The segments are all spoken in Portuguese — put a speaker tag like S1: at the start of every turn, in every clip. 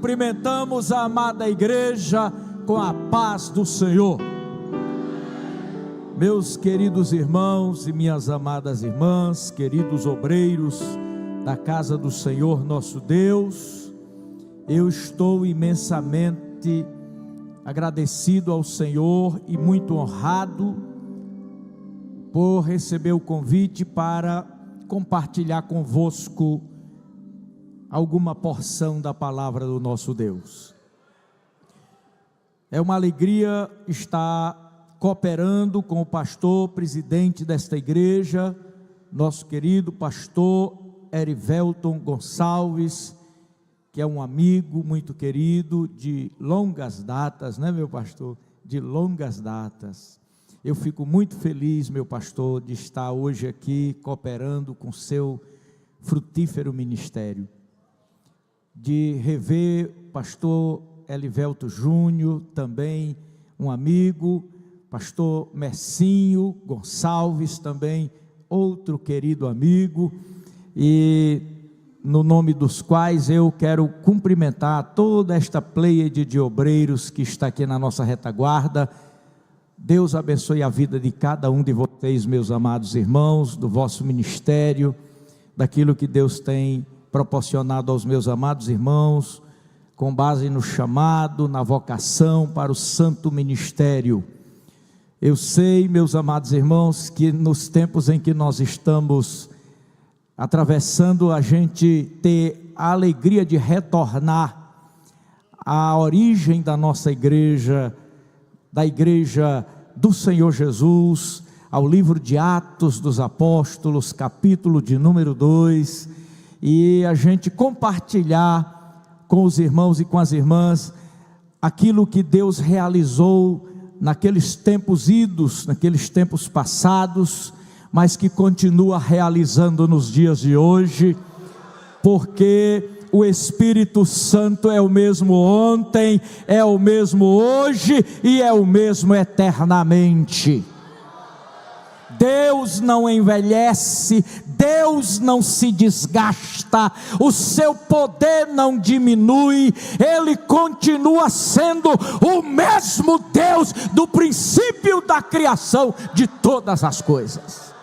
S1: Cumprimentamos a amada igreja com a paz do Senhor. Meus queridos irmãos e minhas amadas irmãs, queridos obreiros da casa do Senhor nosso Deus, eu estou imensamente agradecido ao Senhor e muito honrado por receber o convite para compartilhar convosco alguma porção da palavra do nosso Deus. É uma alegria estar cooperando com o pastor presidente desta igreja, nosso querido pastor Erivelton Gonçalves, que é um amigo muito querido de longas datas, né, meu pastor? De longas datas. Eu fico muito feliz, meu pastor, de estar hoje aqui cooperando com seu frutífero ministério, de rever pastor Erivelton Júnior, também um amigo, pastor Messinho Gonçalves, também outro querido amigo, e no nome dos quais eu quero cumprimentar toda esta pleiade de obreiros que está aqui na nossa retaguarda. Deus abençoe a vida de cada um de vocês, meus amados irmãos, do vosso ministério, daquilo que Deus tem proporcionado aos meus amados irmãos, com base no chamado, na vocação para o santo ministério. Eu sei, meus amados irmãos, que nos tempos em que nós estamos atravessando, a gente ter a alegria de retornar à origem da nossa igreja, da igreja do Senhor Jesus, ao livro de Atos dos Apóstolos, capítulo de número 2, e a gente compartilhar com os irmãos e com as irmãs aquilo que Deus realizou naqueles tempos idos, naqueles tempos passados, mas que continua realizando nos dias de hoje, porque o Espírito Santo é o mesmo ontem, é o mesmo hoje e é o mesmo eternamente. Deus não envelhece, Deus não se desgasta, o seu poder não diminui, Ele continua sendo o mesmo Deus do princípio da criação de todas as coisas.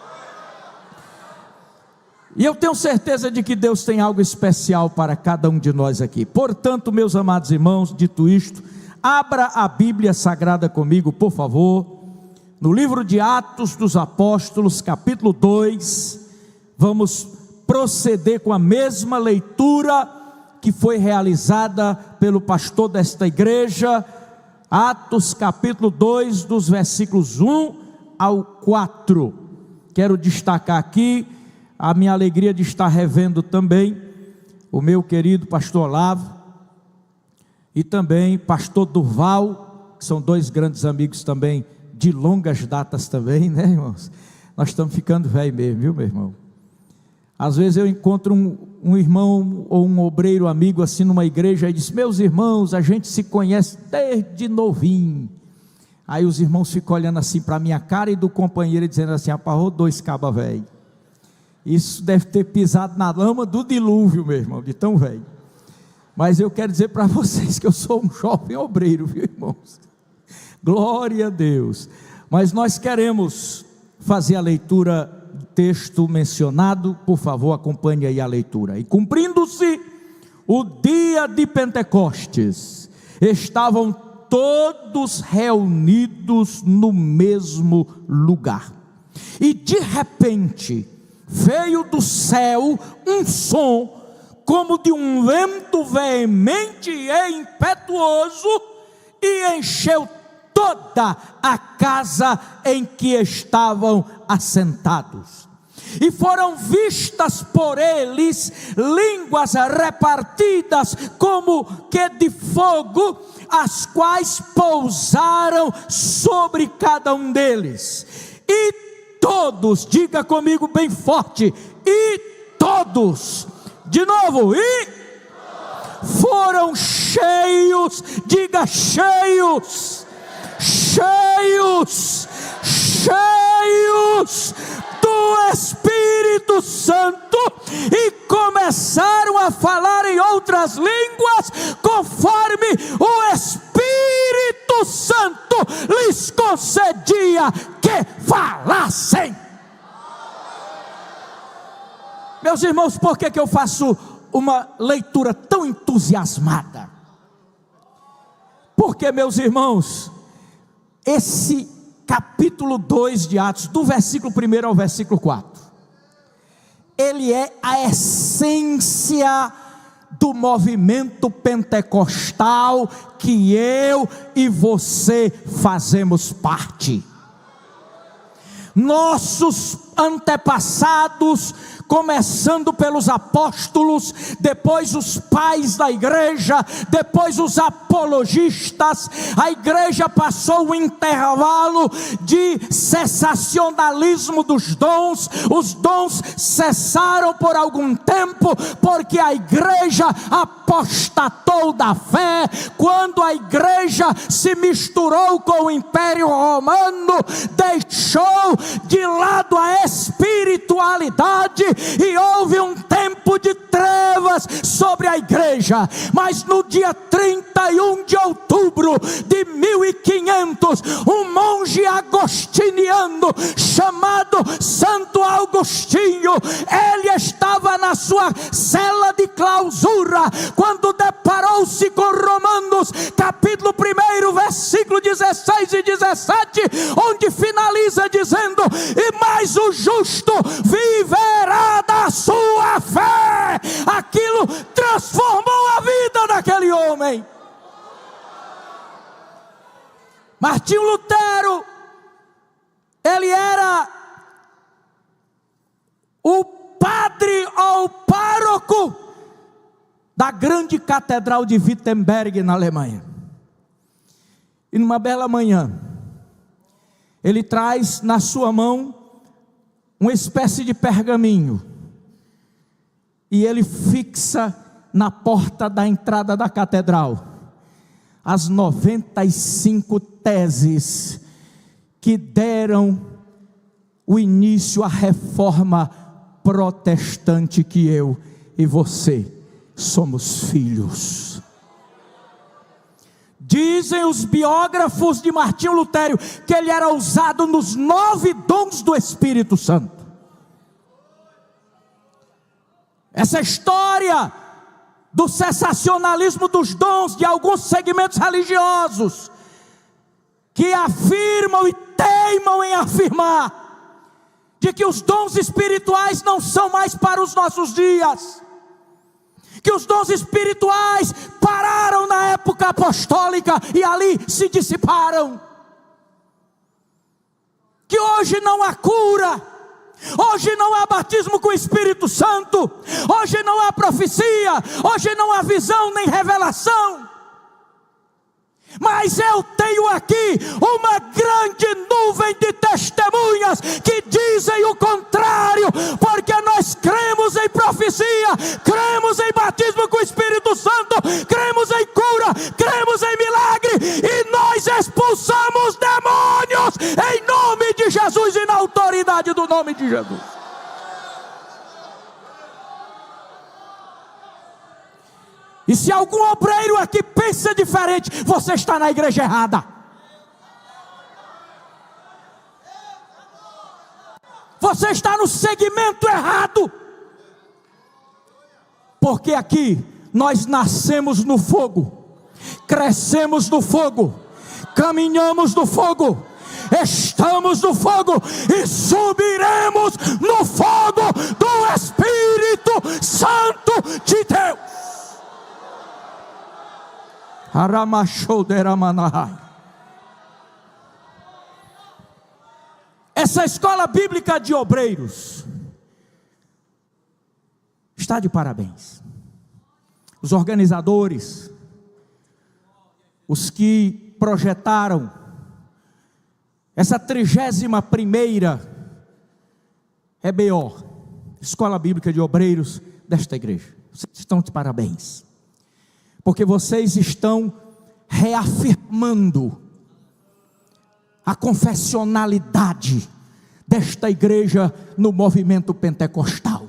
S1: E eu tenho certeza de que Deus tem algo especial para cada um de nós aqui. Portanto, meus amados irmãos, dito isto, abra a Bíblia Sagrada comigo, por favor, no livro de Atos dos Apóstolos, capítulo 2, vamos proceder com a mesma leitura que foi realizada pelo pastor desta igreja, Atos capítulo 2, dos versículos 1 ao 4. Quero destacar aqui a minha alegria de estar revendo também o meu querido pastor Olavo e também pastor Durval, que são dois grandes amigos também, de longas datas também, né, irmãos? Nós estamos ficando velho mesmo, viu, meu irmão? Às vezes eu encontro um irmão ou um obreiro amigo assim numa igreja e diz: meus irmãos, a gente se conhece desde novinho. Aí os irmãos ficam olhando assim para a minha cara e do companheiro dizendo assim: aparrou dois cabas velho. Isso deve ter pisado na lama do dilúvio, meu irmão, de tão velho. Mas eu quero dizer para vocês que eu sou um jovem obreiro, viu, irmãos? Glória a Deus. Mas nós queremos fazer a leitura do texto mencionado. Por favor, acompanhe aí a leitura. E cumprindo-se o dia de Pentecostes, estavam todos reunidos no mesmo lugar, e de repente veio do céu um som como de um vento veemente e impetuoso, e encheu toda a casa em que estavam assentados. E foram vistas por eles línguas repartidas como que de fogo, as quais pousaram sobre cada um deles. E todos, diga comigo bem forte, e todos, de novo, e foram cheios, diga cheios, cheios, cheios do Espírito Espírito Santo e começaram a falar em outras línguas, conforme o Espírito Santo lhes concedia que falassem. Meus irmãos, por que eu faço uma leitura tão entusiasmada? Porque, meus irmãos, esse capítulo 2 de Atos, do versículo 1 ao versículo 4, ele é a essência do movimento pentecostal que eu e você fazemos parte. Nossos antepassados, começando pelos apóstolos, depois os pais da igreja, depois os apologistas, a igreja passou um intervalo de cessacionalismo dos dons. Os dons cessaram por algum tempo, porque a igreja apostatou da fé. Quando a igreja se misturou com o Império Romano, deixou de lado a espiritualidade e houve um tempo de trevas sobre a igreja. Mas no dia 31 de outubro de 1500, um monge agostiniano chamado Santo Agostinho, ele estava na sua cela de clausura, quando deparou-se com Romanos capítulo 1, versículo 16 e 17, onde finaliza dizendo: e mais o justo viverá da sua fé. Aquilo transformou a vida daquele homem. Martinho Lutero, ele era o padre ou pároco da grande catedral de Wittenberg, na Alemanha. E numa bela manhã, ele traz na sua mão uma espécie de pergaminho, e ele fixa na porta da entrada da catedral as 95 teses que deram o início à reforma protestante que eu e você somos filhos. Dizem os biógrafos de Martinho Lutero que ele era usado nos 9 dons do Espírito Santo. Essa história do cessacionalismo dos dons de alguns segmentos religiosos, que afirmam e teimam em afirmar de que os dons espirituais não são mais para os nossos dias, que os dons espirituais pararam na época apostólica e ali se dissiparam, que hoje não há cura, hoje não há batismo com o Espírito Santo, hoje não há profecia, hoje não há visão nem revelação. Mas eu tenho aqui uma grande nuvem de testemunhas que dizem o contrário, porque nós cremos em profecia, cremos em batismo com o Espírito Santo, cremos em cura, cremos em milagre, e nós expulsamos demônios em nome de Jesus e na autoridade do nome de Jesus. E se algum obreiro aqui pensa diferente, você está na igreja errada. Você está no segmento errado. Porque aqui nós nascemos no fogo, crescemos no fogo, caminhamos no fogo, estamos no fogo e subiremos no fogo do Espírito Santo de Deus. Essa escola bíblica de obreiros está de parabéns. Os organizadores, os que projetaram essa 31ª EBO, Escola Bíblica de Obreiros desta igreja, vocês estão de parabéns, porque vocês estão reafirmando a confessionalidade desta igreja no movimento pentecostal.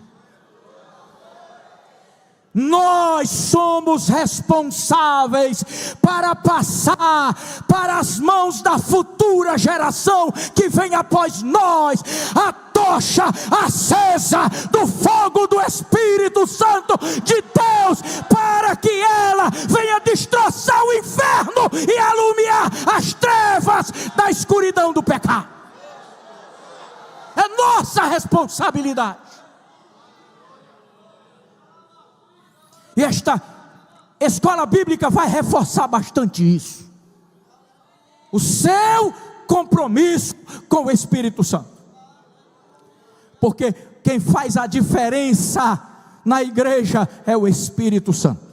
S1: Nós somos responsáveis para passar para as mãos da futura geração que vem após nós a tocha acesa do fogo do Espírito Santo de Deus, para que ela venha destroçar o inferno e alumiar as trevas da escuridão do pecado. É nossa responsabilidade. E esta escola bíblica vai reforçar bastante isso. O seu compromisso com o Espírito Santo. Porque quem faz a diferença na igreja é o Espírito Santo.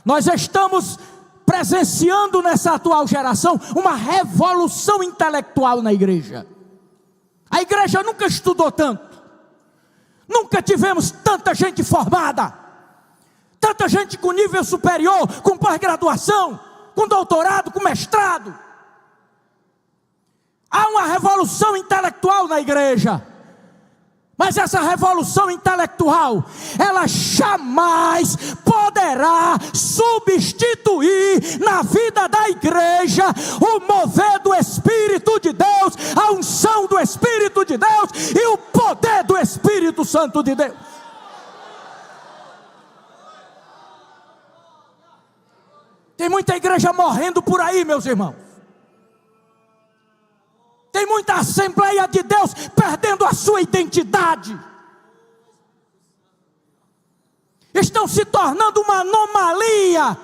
S1: Nós estamos presenciando nessa atual geração uma revolução intelectual na igreja. A igreja nunca estudou tanto. Nunca tivemos tanta gente formada, tanta gente com nível superior, com pós-graduação, com doutorado, com mestrado. Há uma revolução intelectual na igreja, mas essa revolução intelectual, ela jamais poderá substituir na vida da igreja o mover do Espírito de Deus, a unção do Espírito de Deus e o poder do Espírito Santo de Deus. Tem muita igreja morrendo por aí, meus irmãos. Tem muita Assembleia de Deus perdendo a sua identidade. Estão se tornando uma anomalia,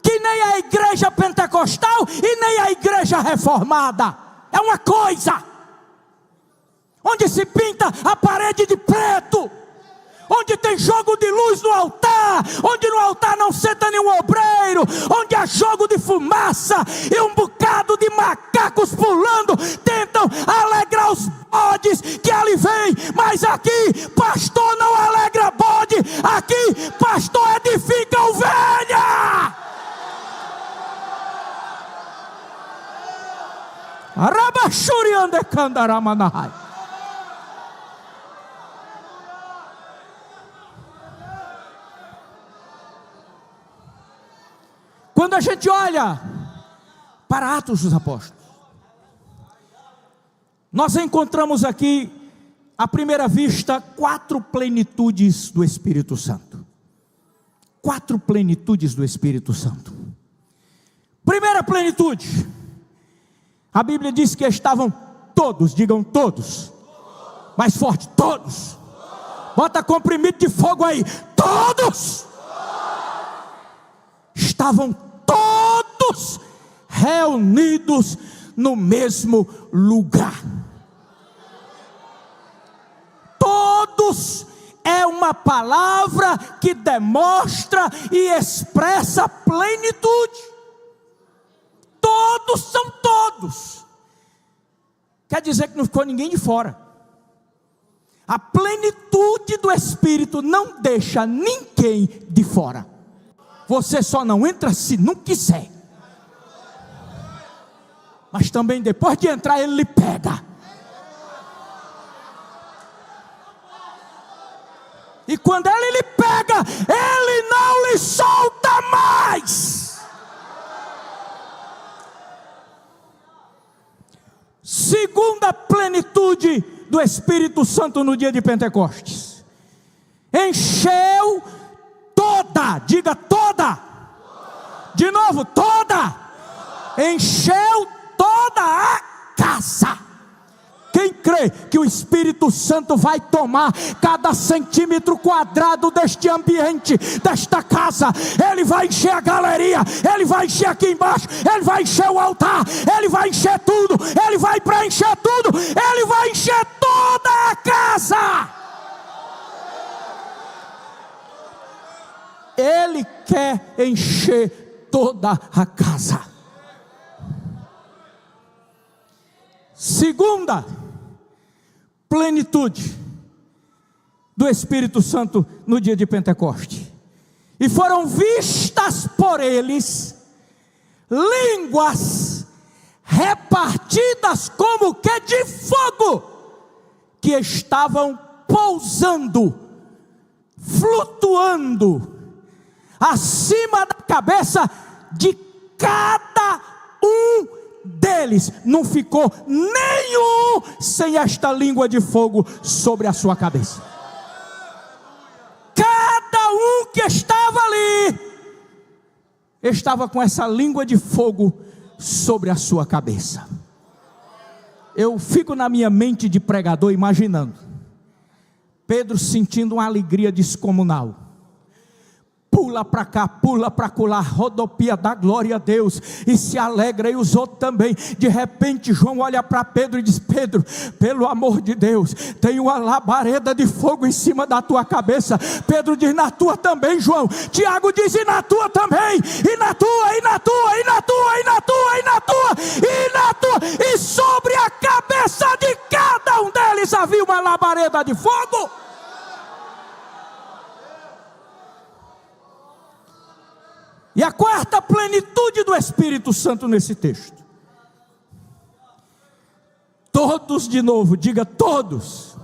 S1: que nem a igreja pentecostal e nem a igreja reformada. É uma coisa, onde se pinta a parede de preto, onde tem jogo de luz no altar, onde no altar não senta nenhum obreiro, onde há jogo de fumaça e um bocado de macacos pulando, tentam alegrar os bodes que ali vem, mas aqui pastor não alegra bode, aqui pastor edifica ovelha. Arabachuriande Candaramanahai. Quando a gente olha para Atos dos Apóstolos, nós encontramos aqui, à primeira vista, 4 plenitudes do Espírito Santo. 4 plenitudes do Espírito Santo. Primeira plenitude, a Bíblia diz que estavam todos, digam todos, mais forte, todos. Bota comprimido de fogo aí, todos. Estavam todos reunidos no mesmo lugar. Todos é uma palavra que demonstra e expressa plenitude. Todos são todos. Quer dizer que não ficou ninguém de fora. A plenitude do Espírito não deixa ninguém de fora. Você só não entra se não quiser. Mas também depois de entrar ele lhe pega. E quando ele lhe pega, ele não lhe solta mais. Segunda plenitude do Espírito Santo no dia de Pentecostes. Encheu toda, diga toda. De novo, toda. Encheu toda a casa. Quem crê que o Espírito Santo vai tomar cada centímetro quadrado deste ambiente, desta casa, ele vai encher a galeria, ele vai encher aqui embaixo, ele vai encher o altar, ele vai encher tudo, ele vai preencher tudo, ele vai encher toda a casa. Ele quer encher toda a casa. Segunda plenitude do Espírito Santo no dia de Pentecoste. E foram vistas por eles línguas repartidas como que de fogo, que estavam pousando, flutuando, acima da cabeça de cada um deles. Não ficou nenhum sem esta língua de fogo sobre a sua cabeça. Cada um que estava ali, estava com essa língua de fogo sobre a sua cabeça. Eu fico na minha mente de pregador imaginando Pedro sentindo uma alegria descomunal, pula para cá, pula para colar, rodopia, dá glória a Deus, e se alegra, e os outros também. De repente João olha para Pedro e diz: Pedro, pelo amor de Deus, tem uma labareda de fogo em cima da tua cabeça. Pedro diz: na tua também, João. Tiago diz: e na tua também, e na tua, e na tua, e na tua, e na tua, e na tua, e na tua, e sobre a cabeça de cada um deles havia uma labareda de fogo. E a quarta plenitude do Espírito Santo nesse texto. Todos de novo, diga todos.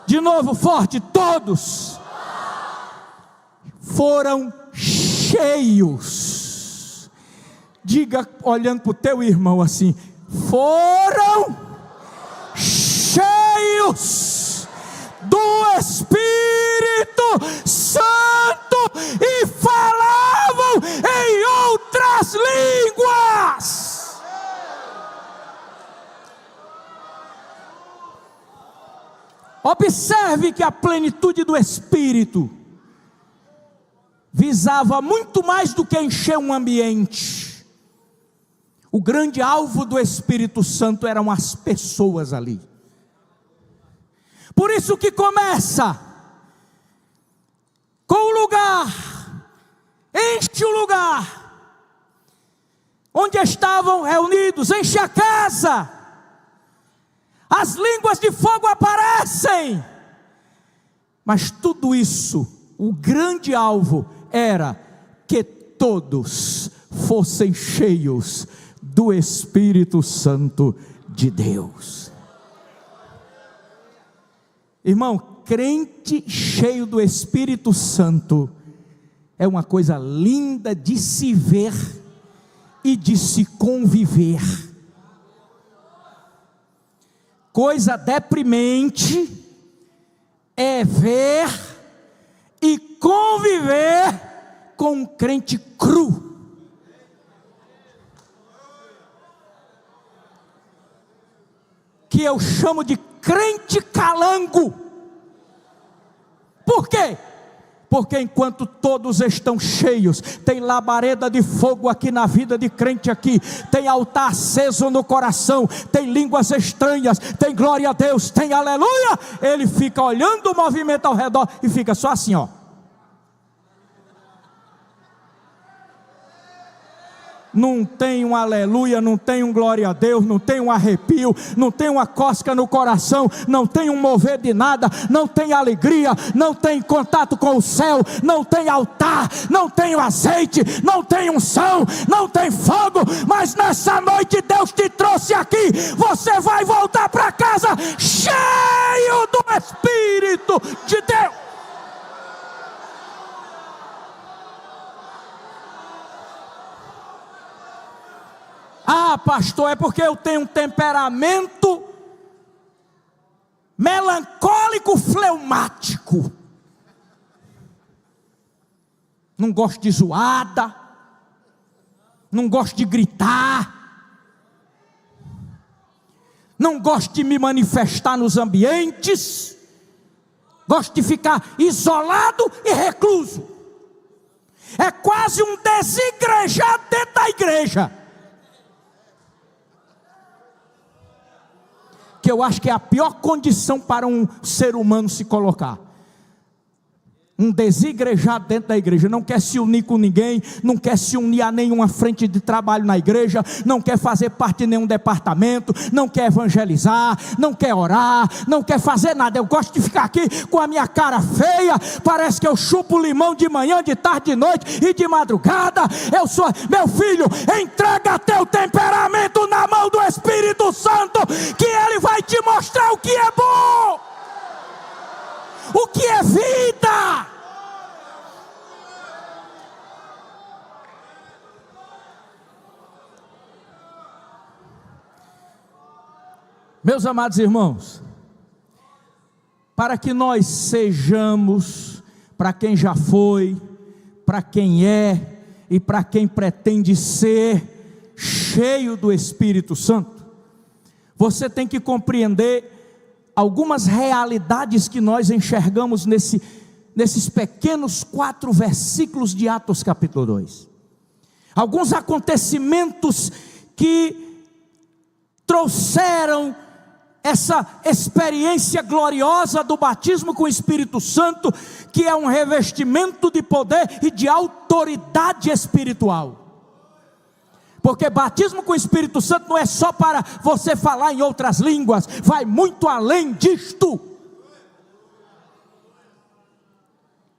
S1: De novo, forte, todos. Foram cheios. Diga, olhando para o teu irmão assim: foram cheios do Espírito Santo e falavam em outras línguas. Observe que a plenitude do Espírito visava muito mais do que encher um ambiente. O grande alvo do Espírito Santo eram as pessoas ali. Por isso que começa com o lugar, enche o lugar onde estavam reunidos, enche a casa, as línguas de fogo aparecem, mas tudo isso, o grande alvo era que todos fossem cheios do Espírito Santo de Deus. Irmão, crente cheio do Espírito Santo é uma coisa linda de se ver e de se conviver. Coisa deprimente é ver e conviver com um crente cru. Que eu chamo de crente calango. Por quê? Porque enquanto todos estão cheios, tem labareda de fogo aqui na vida de crente aqui, tem altar aceso no coração, tem línguas estranhas, tem glória a Deus, tem aleluia, ele fica olhando o movimento ao redor e fica só assim, ó. Não tem um aleluia, não tem um glória a Deus, não tem um arrepio, não tem uma cosca no coração, não tem um mover de nada, não tem alegria, não tem contato com o céu, não tem altar, não tem o azeite, não tem unção, não tem fogo. Mas nessa noite Deus te trouxe aqui, você vai voltar para casa cheio do Espírito de Deus. Ah, pastor, é porque eu tenho um temperamento melancólico, fleumático. Não gosto de zoada, não gosto de gritar, não gosto de me manifestar nos ambientes, gosto de ficar isolado e recluso. É quase um desigrejado dentro da igreja. Que eu acho que é a pior condição para um ser humano se colocar. um desigrejado dentro da igreja, não quer se unir com ninguém, não quer se unir a nenhuma frente de trabalho na igreja, não quer fazer parte de nenhum departamento, não quer evangelizar, não quer orar, não quer fazer nada. Eu gosto de ficar aqui com a minha cara feia, parece que eu chupo limão de manhã, de tarde, de noite e de madrugada. Eu sou, meu filho, entrega teu temperamento na mão do Espírito Santo, que Ele vai te mostrar o que é bom, o que é vida. Meus amados irmãos, para que nós sejamos, para quem já foi, para quem é e para quem pretende ser cheio do Espírito Santo, você tem que compreender algumas realidades que nós enxergamos nesses pequenos 4 versículos de Atos capítulo 2. Alguns acontecimentos que trouxeram essa experiência gloriosa do batismo com o Espírito Santo, que é um revestimento de poder e de autoridade espiritual. Porque batismo com o Espírito Santo não é só para você falar em outras línguas, vai muito além disto.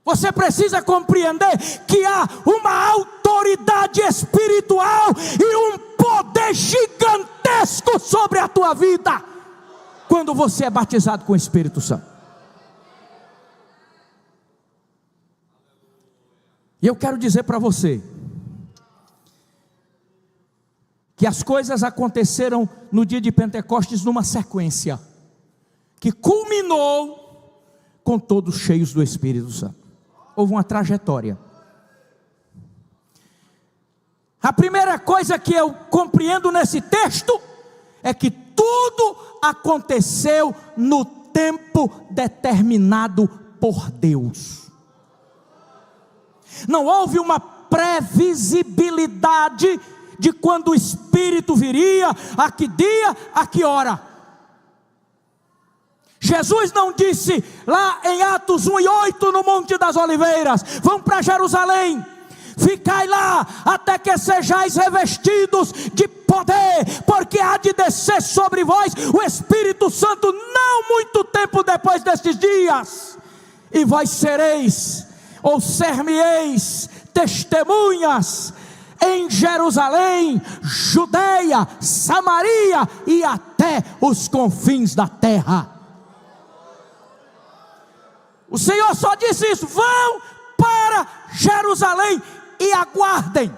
S1: Você precisa compreender que há uma autoridade espiritual e um poder gigantesco sobre a tua vida, quando você é batizado com o Espírito Santo. E eu quero dizer para você, que as coisas aconteceram no dia de Pentecostes numa sequência, que culminou com todos cheios do Espírito Santo. Houve uma trajetória. A primeira coisa que eu compreendo nesse texto, é que tudo aconteceu no tempo determinado por Deus. Não houve uma previsibilidade de quando o Espírito viria, a que dia, a que hora. Jesus não disse lá em Atos 1:8 no Monte das Oliveiras: vão para Jerusalém, ficai lá até que sejais revestidos de poder, porque há de descer sobre vós o Espírito Santo não muito tempo depois destes dias, e vós sereis, ou ser-me-eis, testemunhas em Jerusalém, Judeia, Samaria e até os confins da terra. O Senhor só disse isso: vão para Jerusalém e aguardem.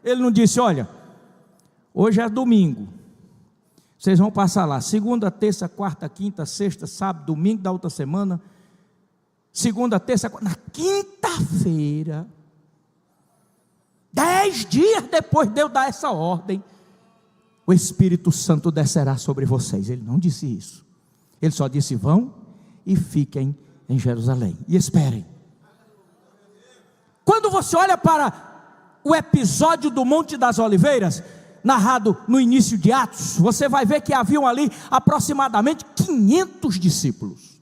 S1: Ele não disse: olha, hoje é domingo, vocês vão passar lá segunda, terça, quarta, quinta, sexta, sábado, domingo da outra semana, segunda, terça, quarta, na quinta-feira, 10 dias depois de eu dar essa ordem, o Espírito Santo descerá sobre vocês. Ele não disse isso. Ele só disse: vão e fiquem em Jerusalém e esperem. Quando você olha para o episódio do Monte das Oliveiras, narrado no início de Atos, você vai ver que haviam ali aproximadamente 500 discípulos.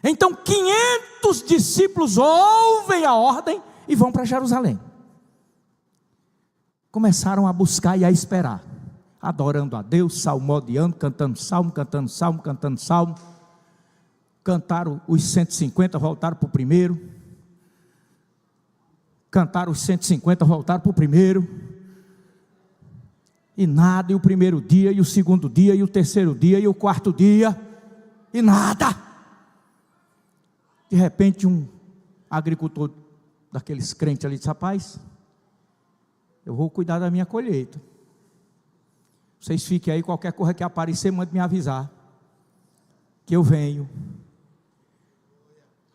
S1: Então 500 discípulos ouvem a ordem e vão para Jerusalém. Começaram a buscar e a esperar, adorando a Deus, salmodiando, cantando salmo, cantando salmo, cantando salmo. Cantaram os 150, voltaram para o primeiro. Cantaram os 150, voltaram para o primeiro. E nada, e o primeiro dia, e o segundo dia, e o terceiro dia, e o quarto dia, e nada. De repente um agricultor daqueles crentes ali disse: rapaz, eu vou cuidar da minha colheita, vocês fiquem aí, qualquer coisa que aparecer, mande me avisar, que eu venho.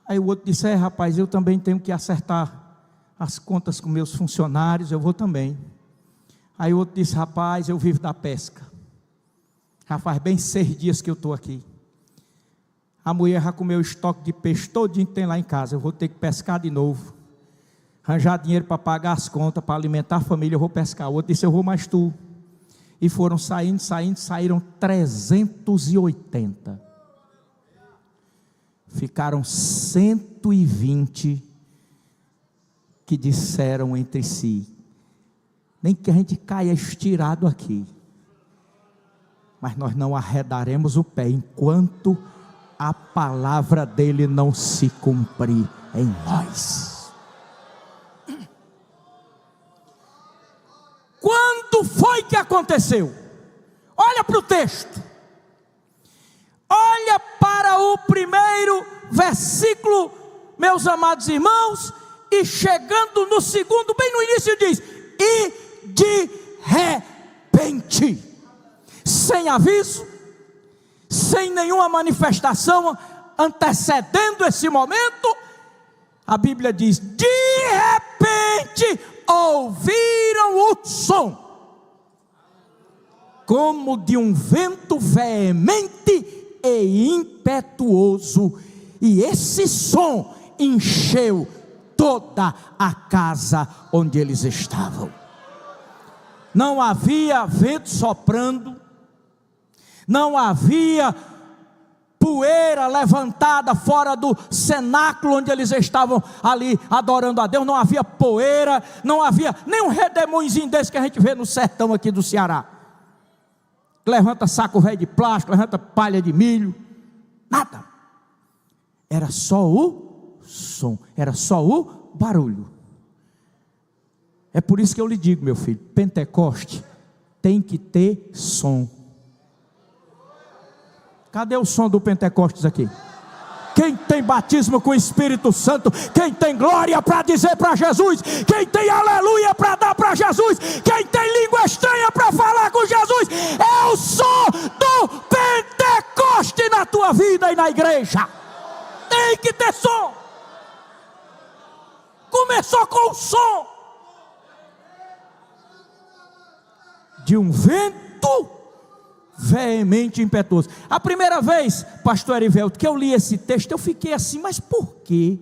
S1: Aí o outro disse: rapaz, eu também tenho que acertar as contas com meus funcionários, eu vou também. Aí o outro disse: rapaz, eu vivo da pesca, já faz bem 6 dias que eu estou aqui, a mulher já comeu o estoque de peixe todinho que tem lá em casa, eu vou ter que pescar de novo, arranjar dinheiro para pagar as contas, para alimentar a família, eu vou pescar. O outro disse: eu vou mais tu. E foram saíram 380. ficaram 120 que disseram entre si: nem que a gente caia estirado aqui, mas nós não arredaremos o pé enquanto a palavra dele não se cumprir em nós. Quando foi que aconteceu? Olha para o texto, olha para o primeiro versículo, meus amados irmãos, e chegando no segundo, bem no início diz: e de repente, sem aviso, sem nenhuma manifestação antecedendo esse momento, a Bíblia diz: de repente ouviram o som, como de um vento veemente e impetuoso, e esse som encheu toda a casa onde eles estavam. Não havia vento soprando, não havia poeira levantada fora do cenáculo onde eles estavam ali adorando a Deus, não havia poeira, não havia nem um redemoinhozinho desse que a gente vê no sertão aqui do Ceará, levanta saco velho de plástico, levanta palha de milho, nada, era só o som, era só o barulho. É por isso que eu lhe digo, meu filho, Pentecoste tem que ter som. Cadê o som do Pentecostes aqui? Quem tem batismo com o Espírito Santo, quem tem glória para dizer para Jesus, quem tem aleluia para dar para Jesus, quem tem língua estranha para falar com Jesus, é o som do Pentecoste na tua vida e na igreja. Tem que ter som. Começou com o som de um vento veemente, impetuoso. A primeira vez, pastor Erivelto, que eu li esse texto, eu fiquei assim: mas por quê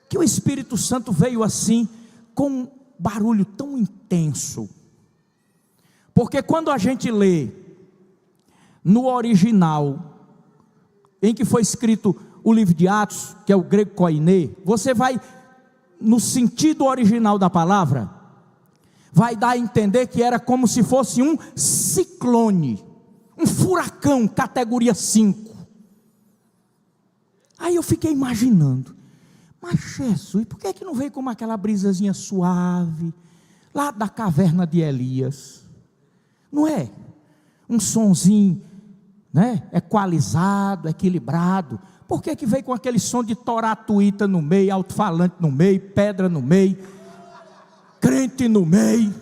S1: que o Espírito Santo veio assim, com um barulho tão intenso? Porque quando a gente lê no original, em que foi escrito o livro de Atos, que é o grego koiné, você vai no sentido original da palavra, vai dar a entender que era como se fosse um ciclone, um furacão categoria 5. Aí eu fiquei imaginando: mas Jesus, por que não veio como aquela brisazinha suave, lá da caverna de Elias? Não é? Um sonzinho, né, equalizado, equilibrado. Por que veio com aquele som de toratuíta no meio, alto-falante no meio, pedra no meio, crente no meio?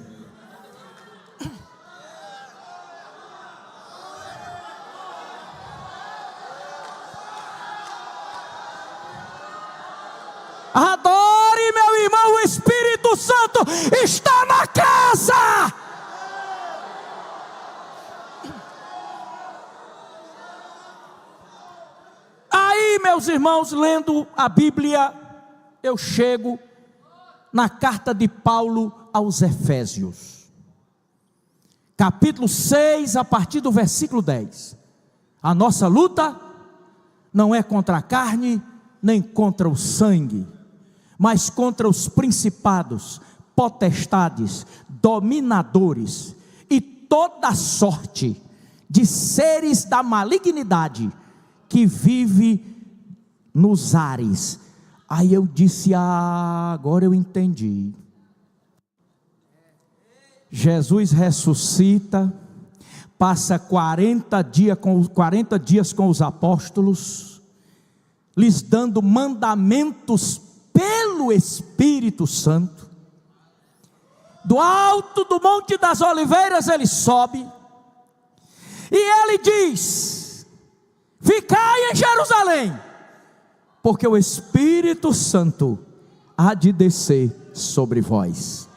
S1: Adore, meu irmão, o Espírito Santo está na casa. Aí, meus irmãos, lendo a Bíblia, eu chego na carta de Paulo aos Efésios, capítulo 6, a partir do versículo 10. A nossa luta não é contra a carne, nem contra o sangue, mas contra os principados, potestades, dominadores e toda sorte de seres da malignidade que vive nos ares. Aí eu disse: agora eu entendi. Jesus ressuscita, passa 40 dias com os apóstolos, lhes dando mandamentos pelo Espírito Santo. Do alto do Monte das Oliveiras ele sobe, e ele diz: ficai em Jerusalém, porque o Espírito Santo há de descer sobre vós.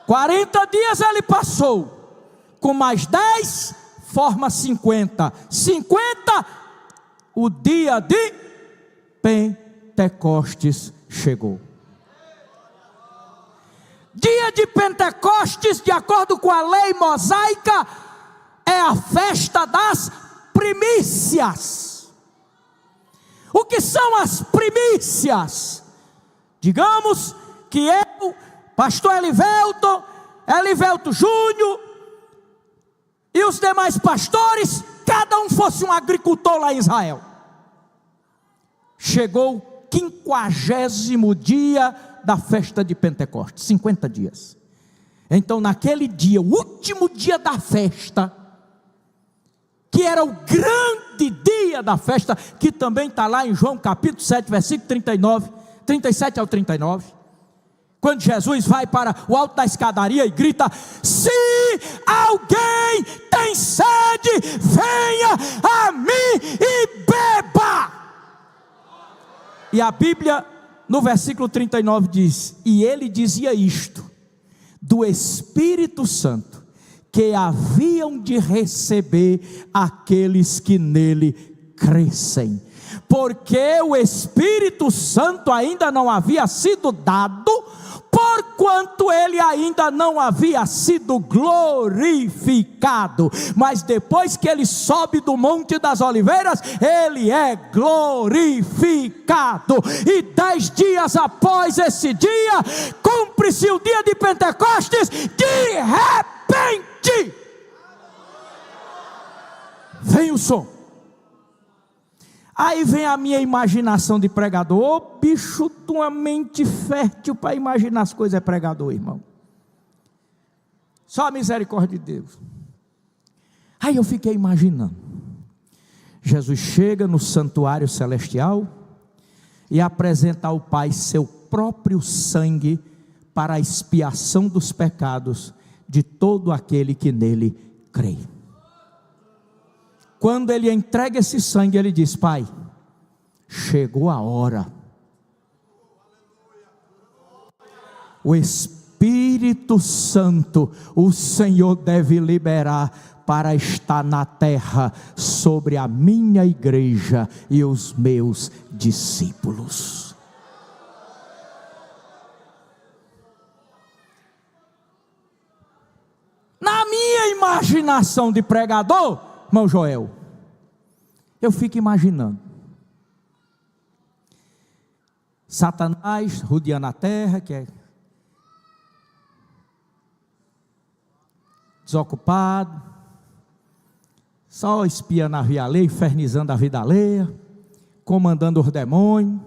S1: 40 dias ele passou, com mais 10, forma 50. 50, o dia de Pentecostes chegou. Dia de Pentecostes, de acordo com a lei mosaica, é a festa das primícias. O que são as primícias? Digamos que eu, pastor Elivelto Júnior e os demais pastores, cada um fosse um agricultor lá em Israel. Chegou o 50º dia da festa de Pentecostes, 50 dias. Então naquele dia, o último dia da festa, que era o grande dia da festa, que também está lá em João capítulo 7, versículo 37 ao 39, quando Jesus vai para o alto da escadaria e grita: se alguém tem sede, venha a mim e beba. E a Bíblia no versículo 39 diz: e ele dizia isto do Espírito Santo, que haviam de receber aqueles que nele crescem, porque o Espírito Santo ainda não havia sido dado, porquanto ele ainda não havia sido glorificado. Mas depois que ele sobe do Monte das Oliveiras, ele é glorificado. E 10 dias após esse dia, cumpre-se o dia de Pentecostes. De repente vem o som. Aí vem a minha imaginação de pregador. Ô bicho de uma mente fértil para imaginar as coisas, é pregador, irmão. Só a misericórdia de Deus. Aí eu fiquei imaginando. Jesus chega no santuário celestial e apresenta ao Pai seu próprio sangue para a expiação dos pecados de todo aquele que nele crê. Quando ele entrega esse sangue, ele diz: Pai, chegou a hora. O Espírito Santo, o Senhor deve liberar para estar na terra sobre a minha igreja e os meus discípulos. Na minha imaginação de pregador, irmão Joel, eu fico imaginando Satanás rodeando a terra, que é desocupado, só espiando a vida alheia, infernizando a vida alheia, comandando os demônios.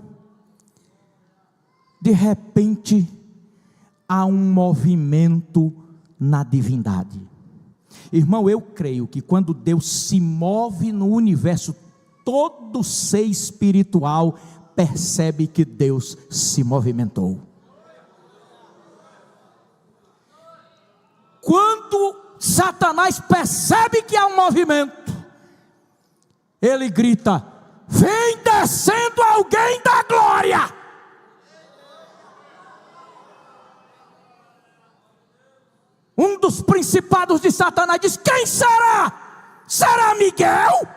S1: De repente há um movimento na divindade. Irmão, eu creio que quando Deus se move no universo, todo ser espiritual percebe que Deus se movimentou. Quando Satanás percebe que há um movimento, ele grita: vem descendo alguém da glória. Um dos principados de Satanás diz: quem será? Será Miguel?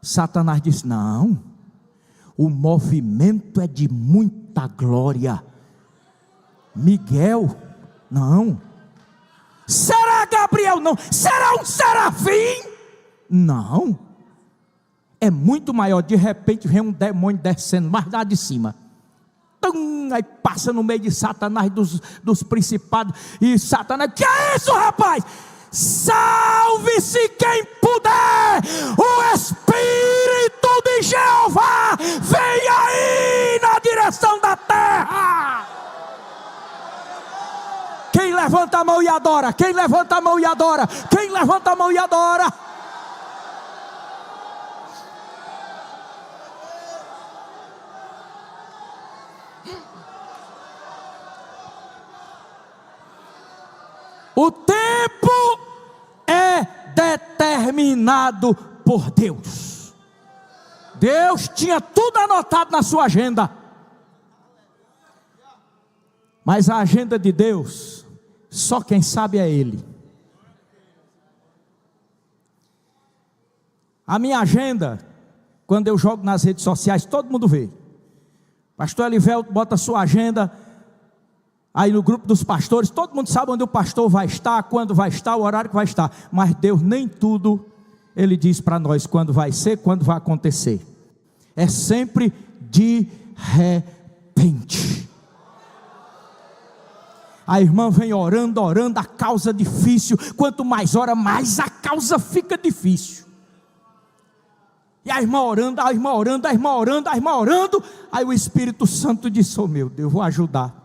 S1: Satanás diz: não, o movimento é de muita glória. Miguel? Não. Será Gabriel? Não. Será um serafim? Não. É muito maior. De repente vem um demônio descendo mais lá de cima. Aí passa no meio de Satanás, dos principados, e Satanás: que é isso, rapaz? Salve-se quem puder, o Espírito de Jeová vem aí na direção da terra. Quem levanta a mão e adora? Quem levanta a mão e adora? Quem levanta a mão e adora? O tempo é determinado por Deus. Deus tinha tudo anotado na sua agenda. Mas a agenda de Deus, só quem sabe é Ele. A minha agenda, quando eu jogo nas redes sociais, todo mundo vê. Pastor Elivelto bota a sua agenda aí no grupo dos pastores, todo mundo sabe onde o pastor vai estar, quando vai estar, o horário que vai estar. Mas Deus nem tudo Ele diz para nós quando vai ser, quando vai acontecer. é sempre de repente. A irmã vem orando, a causa difícil, quanto mais ora, mais a causa fica difícil. E a irmã orando, aí o Espírito Santo diz: oh meu Deus, vou ajudar.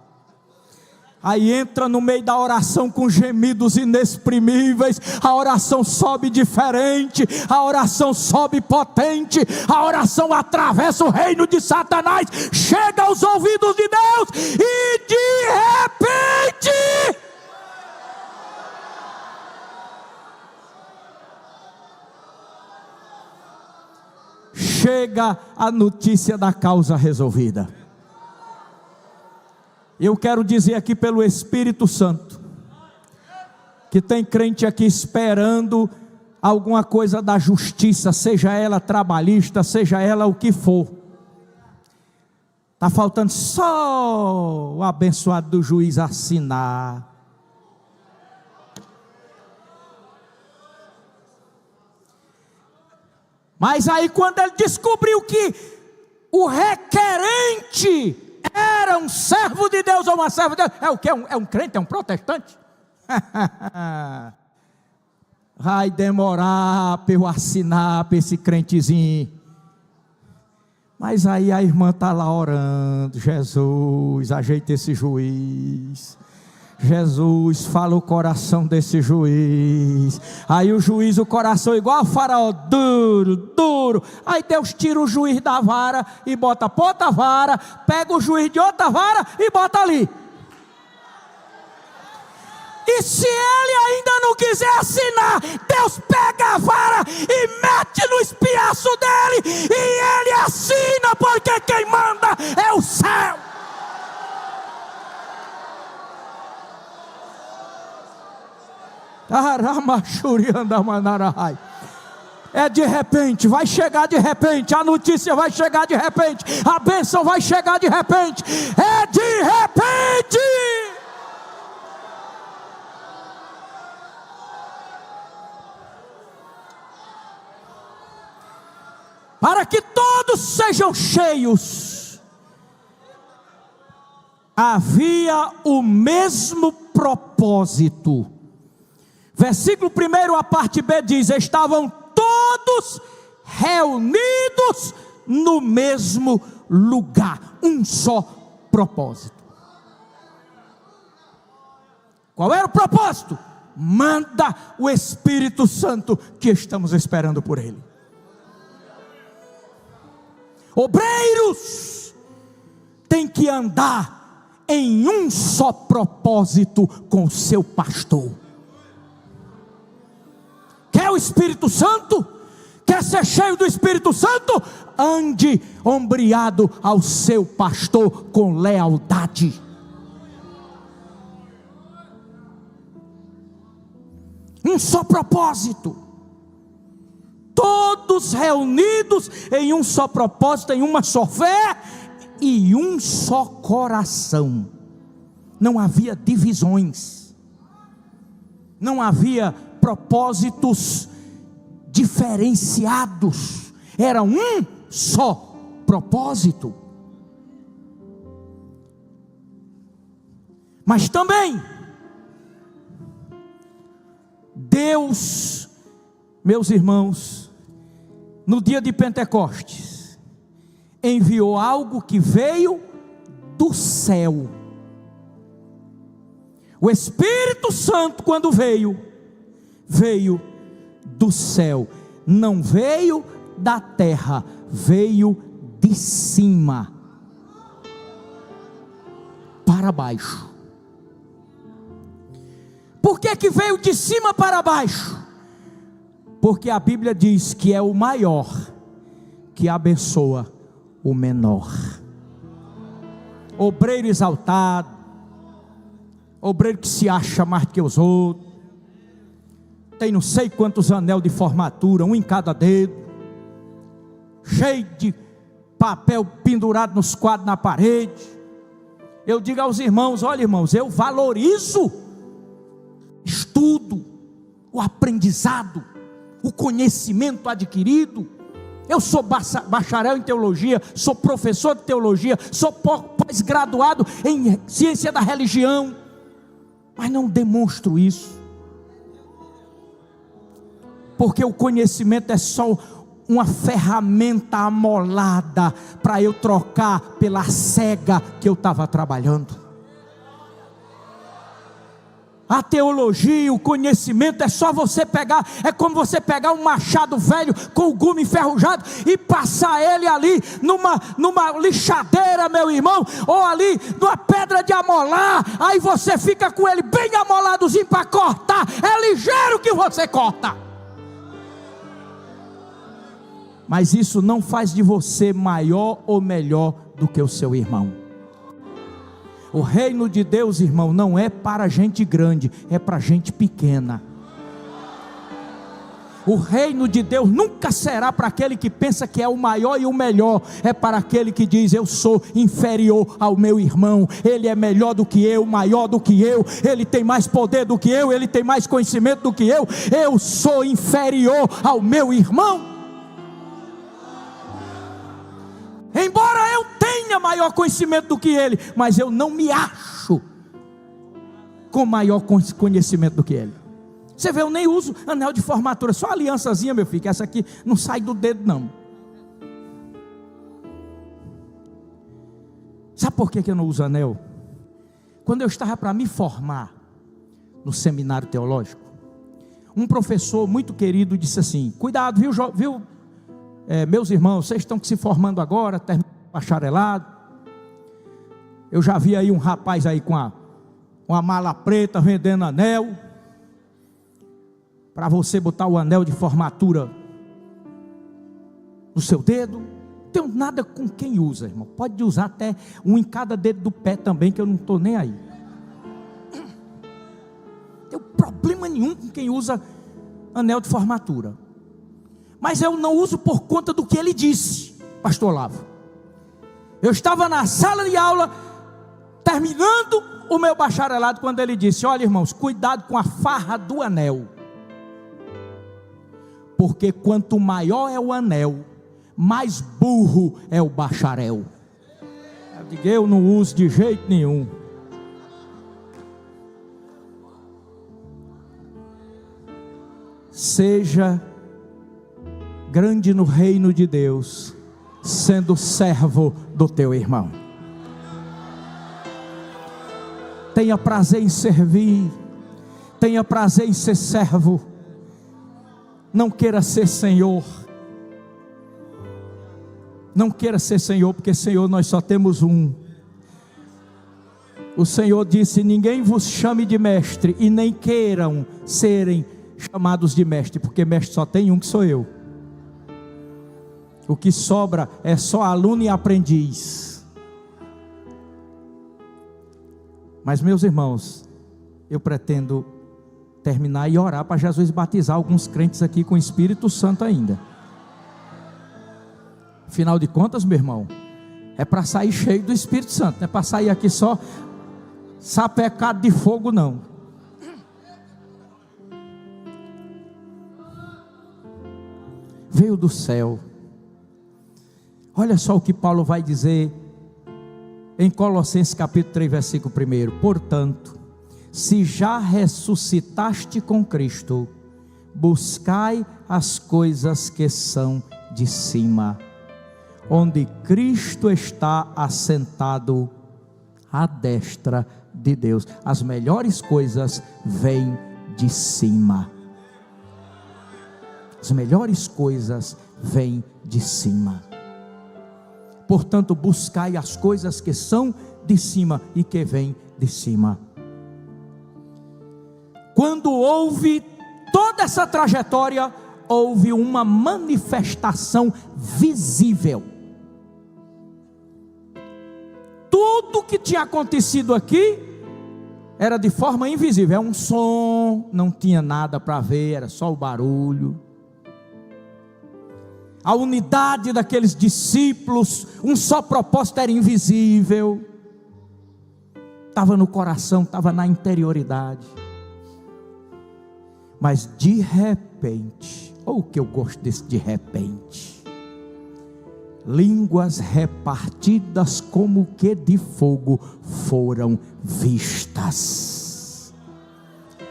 S1: Aí entra no meio da oração com gemidos inexprimíveis, a oração sobe diferente, a oração sobe potente, a oração atravessa o reino de Satanás, chega aos ouvidos de Deus, e de repente, chega a notícia da causa resolvida. Eu quero dizer aqui pelo Espírito Santo, que tem crente aqui esperando alguma coisa da justiça, seja ela trabalhista, seja ela o que for. Está faltando só o abençoado do juiz assinar. Mas aí quando ele descobriu que o requerente era um servo de Deus ou uma serva de Deus, é o que? É um crente, é um protestante? Vai demorar para eu assinar para esse crentezinho. Mas aí a irmã está lá orando: Jesus, ajeita esse juiz. Jesus, fala o coração desse juiz. Aí o juiz, o coração igual a Faraó, duro. Aí Deus tira o juiz da vara e bota para outra vara, pega o juiz de outra vara e bota ali. E se ele ainda não quiser assinar, Deus pega a vara e mete no espinhaço dele, e ele assina, porque quem manda é o céu. É de repente, vai chegar de repente, a notícia vai chegar de repente, a bênção vai chegar de repente, é de repente. Para que todos sejam cheios, havia o mesmo propósito. Versículo 1, a parte B diz: estavam todos reunidos no mesmo lugar, um só propósito. Qual era o propósito? Manda o Espírito Santo, que estamos esperando por ele. Obreiros têm que andar em um só propósito com o seu pastor. Quer o Espírito Santo? Quer ser cheio do Espírito Santo? Ande ombreado ao seu pastor com lealdade. Um só propósito. Todos reunidos em um só propósito, em uma só fé e um só coração. Não havia divisões. Não havia propósitos diferenciados, era um só propósito. Mas também Deus, meus irmãos, no dia de Pentecostes, enviou algo que veio do céu. O Espírito Santo, quando veio do céu, não veio da terra, veio de cima para baixo. Por que veio de cima para baixo? Porque a Bíblia diz que é o maior que abençoa o menor. Obreiro exaltado, obreiro que se acha mais do que os outros, tem não sei quantos anel de formatura, um em cada dedo, cheio de papel pendurado nos quadros na parede. Eu digo aos irmãos: olha, irmãos, eu valorizo estudo, o aprendizado, o conhecimento adquirido, Eu sou bacharel em teologia, sou professor de teologia, sou pós-graduado em ciência da religião, mas não demonstro isso, porque o conhecimento é só uma ferramenta amolada para eu trocar pela cega que eu estava trabalhando. A teologia, o conhecimento é só você pegar, é como você pegar um machado velho com o gume enferrujado e passar ele ali numa lixadeira, meu irmão, ou ali numa pedra de amolar, aí você fica com ele bem amoladozinho para cortar, é ligeiro que você corta. Mas isso não faz de você maior ou melhor do que o seu irmão. O reino de Deus, irmão, não é para gente grande, é para gente pequena. O reino de Deus nunca será para aquele que pensa que é o maior e o melhor, é para aquele que diz: eu sou inferior ao meu irmão, ele é melhor do que eu, maior do que eu, ele tem mais poder do que eu, ele tem mais conhecimento do que eu sou inferior ao meu irmão. Embora eu tenha maior conhecimento do que ele, mas eu não me acho com maior conhecimento do que ele. Você vê, eu nem uso anel de formatura, só aliançazinha, meu filho, que essa aqui não sai do dedo não. Sabe por que eu não uso anel? Quando eu estava para me formar no seminário teológico, um professor muito querido disse assim: cuidado, viu? Meus irmãos, vocês estão se formando agora, terminando o bacharelado. Eu já vi aí um rapaz aí com uma mala preta vendendo anel, para você botar o anel de formatura no seu dedo. Não tenho nada com quem usa, irmão. Pode usar até um em cada dedo do pé também, que eu não estou nem aí. Não tenho problema nenhum com quem usa anel de formatura. Mas eu não uso por conta do que ele disse, pastor Olavo. Eu estava na sala de aula, terminando o meu bacharelado, quando ele disse: olha, irmãos, cuidado com a farra do anel, porque quanto maior é o anel, mais burro é o bacharel. Eu digo: eu não uso de jeito nenhum. Seja grande no reino de Deus, sendo servo do teu irmão. Tenha prazer em servir, tenha prazer em ser servo. Não queira ser senhor. Não queira ser senhor, porque senhor nós só temos um. O Senhor disse: ninguém vos chame de mestre, e nem queiram serem chamados de mestre, porque mestre só tem um, que sou eu. O que sobra é só aluno e aprendiz. Mas, meus irmãos, eu pretendo terminar e orar para Jesus batizar alguns crentes aqui com o Espírito Santo ainda. Afinal de contas, meu irmão, é para sair cheio do Espírito Santo, não é para sair aqui só sapecado de fogo, não. Veio do céu. Olha só o que Paulo vai dizer em Colossenses capítulo 3, versículo 1. Portanto, se já ressuscitaste com Cristo, buscai as coisas que são de cima, onde Cristo está assentado à destra de Deus. As melhores coisas vêm de cima. As melhores coisas vêm de cima. Portanto, buscai as coisas que são de cima e que vêm de cima. Quando houve toda essa trajetória, houve uma manifestação visível. Tudo que tinha acontecido aqui era de forma invisível. É um som, não tinha nada para ver, era só o barulho. A unidade daqueles discípulos, um só propósito, era invisível. Estava no coração, estava na interioridade. Mas de repente, o que eu gosto desse de repente. línguas repartidas como que de fogo foram vistas,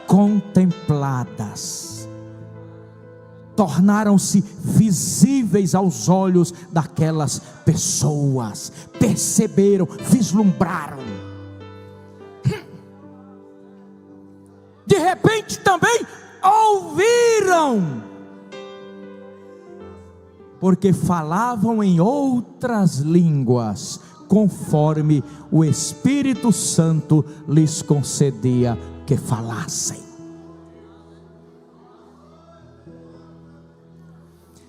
S1: contempladas, tornaram-se visíveis aos olhos daquelas pessoas, perceberam, vislumbraram. De repente também ouviram, porque falavam em outras línguas, conforme o Espírito Santo lhes concedia que falassem.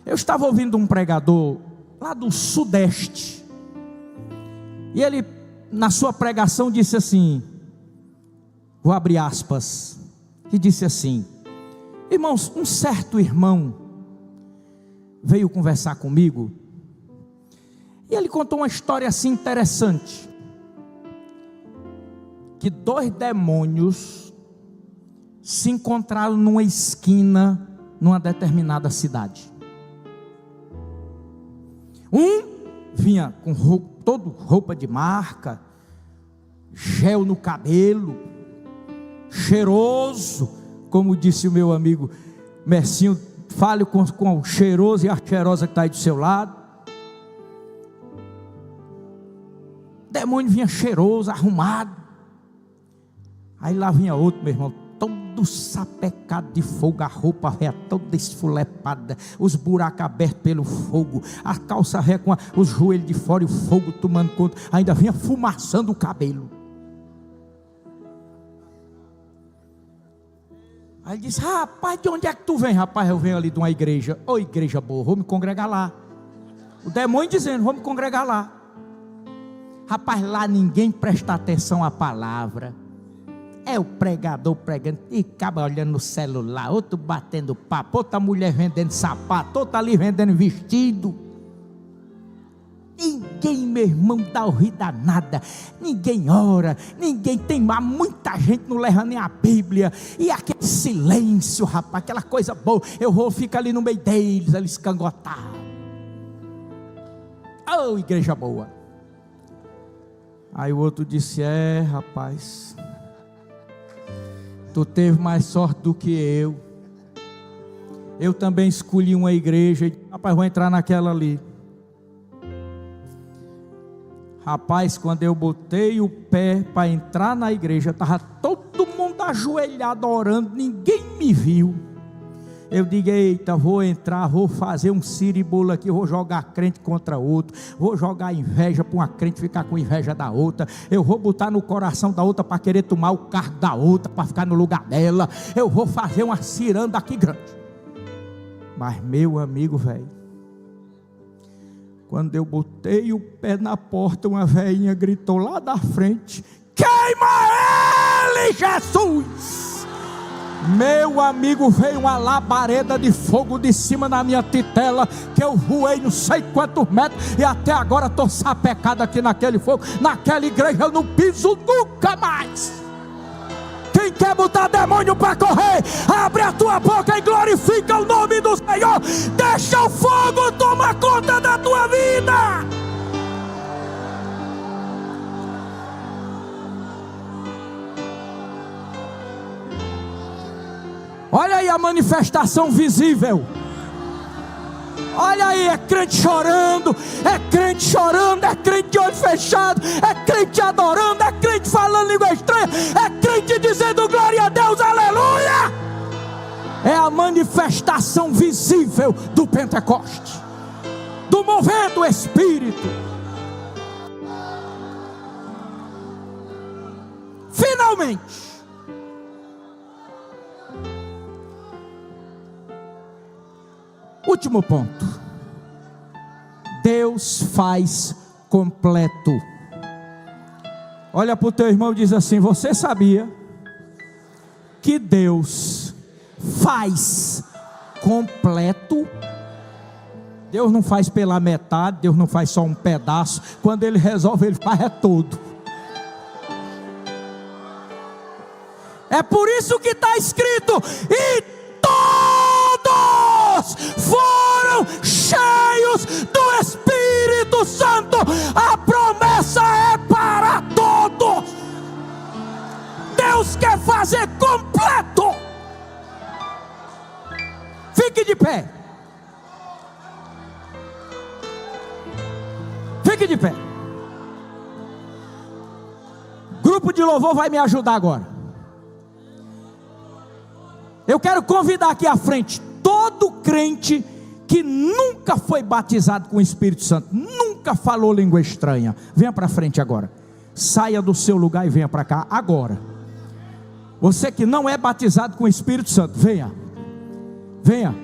S1: Eu estava ouvindo um pregador lá do Sudeste, e ele, na sua pregação, disse assim, vou abrir aspas, e disse assim: irmãos, um certo irmão veio conversar comigo, e ele contou uma história assim interessante, que 2 demônios se encontraram numa esquina, numa determinada cidade. Um vinha com roupa de marca, gel no cabelo, cheiroso, como disse o meu amigo Mercinho, fale com o cheiroso e a cheirosa que está aí do seu lado. O demônio vinha cheiroso, arrumado. Aí lá vinha outro, meu irmão, todo sapecado de fogo, a roupa véia toda esfulepada, os buracos abertos pelo fogo, a calça véia com os joelhos de fora e o fogo tomando conta, ainda vinha fumaçando o cabelo. Aí ele disse: rapaz, de onde é que tu vem? Rapaz, eu venho ali de uma igreja. Ô igreja boa, vou me congregar lá. O demônio dizendo: vou me congregar lá. Rapaz, lá ninguém presta atenção à palavra. É o pregador pregando e acaba olhando no celular, outro batendo papo, outra mulher vendendo sapato, outra ali vendendo vestido. Ninguém, meu irmão, dá ouvido a nada, ninguém ora, ninguém tem má, muita gente não leva nem a Bíblia, e aquele silêncio, rapaz, aquela coisa boa, eu vou ficar ali no meio deles, eles cangotar. Oh, igreja boa. Aí o outro disse: é, rapaz, tu teve mais sorte do que eu também escolhi uma igreja, e, rapaz, vou entrar naquela ali. Rapaz, quando eu botei o pé para entrar na igreja, estava todo mundo ajoelhado orando, ninguém me viu. Eu digo: eita, vou entrar, vou fazer um ciribolo aqui, vou jogar crente contra outro, vou jogar inveja para uma crente ficar com inveja da outra, eu vou botar no coração da outra para querer tomar o cargo da outra, para ficar no lugar dela, eu vou fazer uma ciranda aqui grande. Mas meu amigo velho, quando eu botei o pé na porta, uma velhinha gritou lá da frente: queima ele, Jesus! Meu amigo, veio uma labareda de fogo de cima da minha titela, que eu voei não sei quantos metros, e até agora estou sapecado aqui naquele fogo. Naquela igreja eu não piso nunca mais. Quem quer botar demônio para correr, abre a tua boca e glorifica o nome do Senhor. Deixa o fogo tomar conta da tua vida. Olha aí a manifestação visível. Olha aí, é crente chorando, é crente de olho fechado, é crente adorando, é crente falando língua estranha, é crente dizendo glória a Deus, aleluia. É a manifestação visível do Pentecoste, do mover do Espírito. Finalmente, último ponto: Deus faz completo. Olha para o teu irmão e diz assim: você sabia que Deus faz completo? Deus não faz pela metade, Deus não faz só um pedaço. Quando Ele resolve, Ele faz todo. É por isso que está escrito: e todos foram cheios do Espírito Santo, a promessa é para todos. Deus quer fazer completo. Fique de pé. Fique de pé. Grupo de louvor vai me ajudar agora. Eu quero convidar aqui à frente todo crente que nunca foi batizado com o Espírito Santo, nunca falou língua estranha. Venha para frente agora. Saia do seu lugar e venha para cá agora. Você que não é batizado com o Espírito Santo, venha. Venha.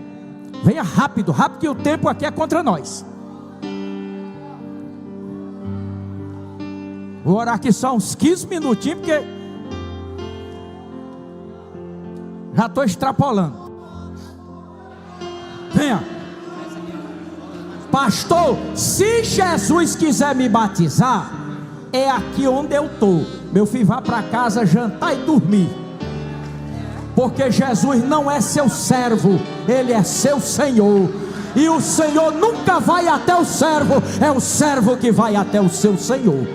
S1: Venha rápido, rápido, que o tempo aqui é contra nós. Vou orar aqui só uns 15 minutinhos, porque já estou extrapolando. Venha. Pastor, se Jesus quiser me batizar, é aqui onde eu estou. Meu filho, vá para casa jantar e dormir. Porque Jesus não é seu servo, Ele é seu Senhor. E o Senhor nunca vai até o servo, é o servo que vai até o seu Senhor.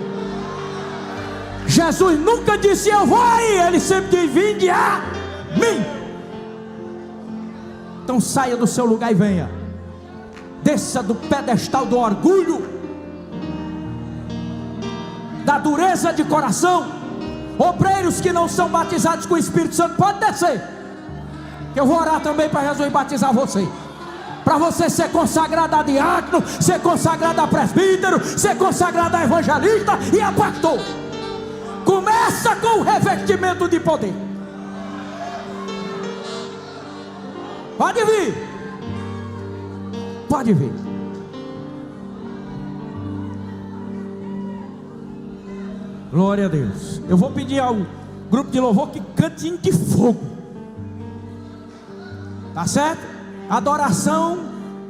S1: Jesus nunca disse eu vou aí, Ele sempre disse vinde a mim. Então saia do seu lugar e venha. Desça do pedestal do orgulho, da dureza de coração. Obreiros que não são batizados com o Espírito Santo, pode descer, que eu vou orar também para Jesus batizar você, para você ser consagrado a diácono, ser consagrado a presbítero, ser consagrado a evangelista e a pastor. Começa com o revestimento de poder. Pode vir. Pode vir. Glória a Deus. Eu vou pedir ao grupo de louvor que cante hino de fogo. Tá certo? Adoração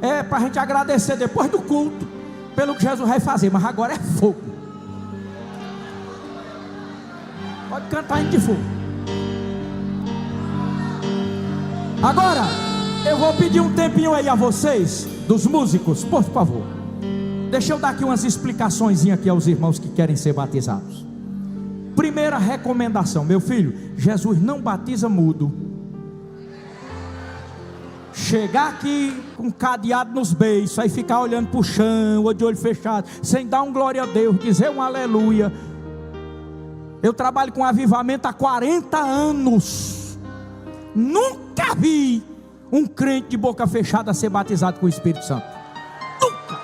S1: é para a gente agradecer depois do culto pelo que Jesus vai fazer, mas agora é fogo. Pode cantar hino de fogo. Agora eu vou pedir um tempinho aí a vocês, dos músicos, por favor. Deixa eu dar aqui umas explicações aqui aos irmãos que querem ser batizados. Primeira recomendação, meu filho, Jesus não batiza mudo. Chegar aqui com cadeado nos beiços, aí ficar olhando para o chão, ou de olho fechado, sem dar um glória a Deus, dizer um aleluia. Eu trabalho com avivamento há 40 anos. Nunca vi um crente de boca fechada ser batizado com o Espírito Santo. Nunca.